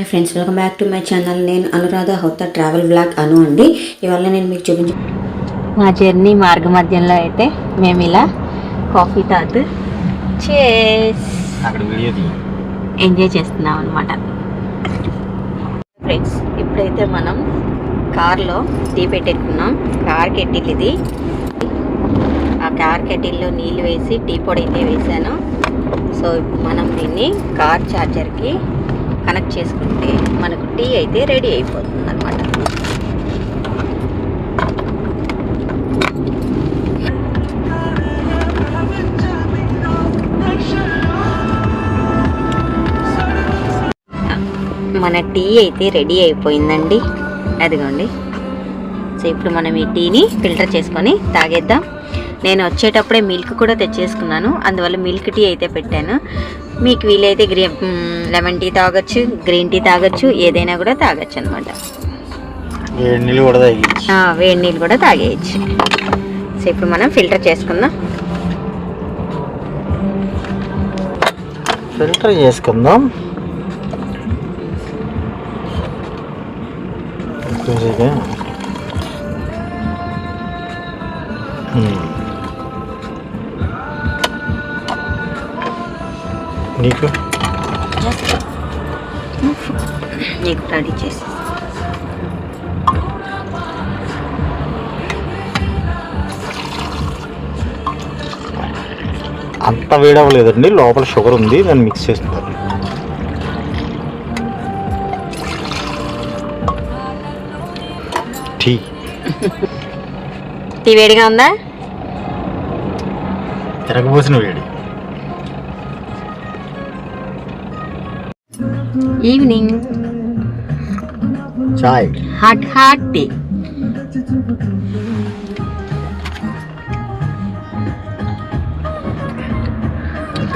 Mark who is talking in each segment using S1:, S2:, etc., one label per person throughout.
S1: Hi friends, welcome back to my channel. నేను Anuradha హొత్త travel blog అను అండి. ఇవాళ నేను మీకు మా జర్నీ మార్గ మధ్యంలో అయితే మేము ఇలా కాఫీ తాగుతూ ఎంజాయ్ చేస్తున్నాం అనమాట. ఫ్రెండ్స్, ఇప్పుడైతే మనం కార్లో టీ పెట్టేసుకున్నాం. కార్ కెటిల్ ఇది. ఆ కార్ కెటిల్లో నీళ్ళు వేసి టీ పొడి అయితే వేసాను. సో ఇప్పుడు మనం దీన్ని కార్ ఛార్జర్కి కనెక్ట్ చేసుకుంటే మనకు టీ అయితే రెడీ అయిపోతుంది అనమాట. మన టీ అయితే రెడీ అయిపోయిందండి, అదిగోండి. సో ఇప్పుడు మనం ఈ టీని ఫిల్టర్ చేసుకొని తాగేద్దాం. నేను వచ్చేటప్పుడే మిల్క్ కూడా తెచ్చేసుకున్నాను, అందువల్ల మిల్క్ టీ అయితే పెట్టాను. మీకు వీలైతే లెమన్ టీ తాగొచ్చు, గ్రీన్ టీ తాగొచ్చు, ఏదైనా కూడా తాగొచ్చు అనమాట. వేడి నీళ్ళు కూడా తాగేయచ్చు. సో ఇప్పుడు మనం ఫిల్టర్ చేసుకుందాం. నీకు రెడీ చేసి
S2: అంత వేడవలేదండి, లోపల షుగర్ ఉంది, దాన్ని మిక్స్ చేస్తాను. టీ
S1: వేడిగా ఉందా?
S2: తిరగబోసిన వేడి.
S1: ఈవినింగ్
S2: చాయ్,
S1: హాట్ టీ.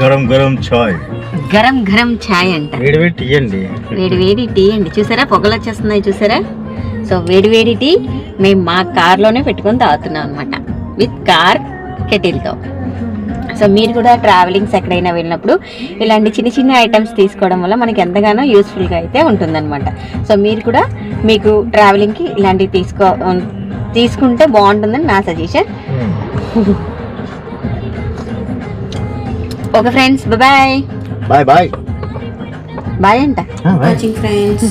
S2: గరం చాయ్,
S1: గరం చాయ్ అంట.
S2: వేడి టీ అండి,
S1: వేడి టీ అండి. చూసారా పొగలు వచ్చేస్తున్నాయి, చూసారా? సో వేడి టీ మేము మా కార్లోనే పెట్టుకొని తాగుతున్నాం అనమాట, విత్ కార్ కెటిల్తో. సో మీరు కూడా ట్రావెలింగ్స్ ఎక్కడైనా వెళ్ళినప్పుడు ఇలాంటి చిన్న ఐటమ్స్ తీసుకోవడం వల్ల మనకి ఎంతగానో యూస్ఫుల్గా అయితే ఉంటుందన్నమాట. సో మీరు కూడా మీకు ట్రావెలింగ్కి ఇలాంటివి తీసుకుంటే బాగుంటుందని నా suggestion. Okay friends, bye
S2: bye
S1: bye అంట. Watching friends.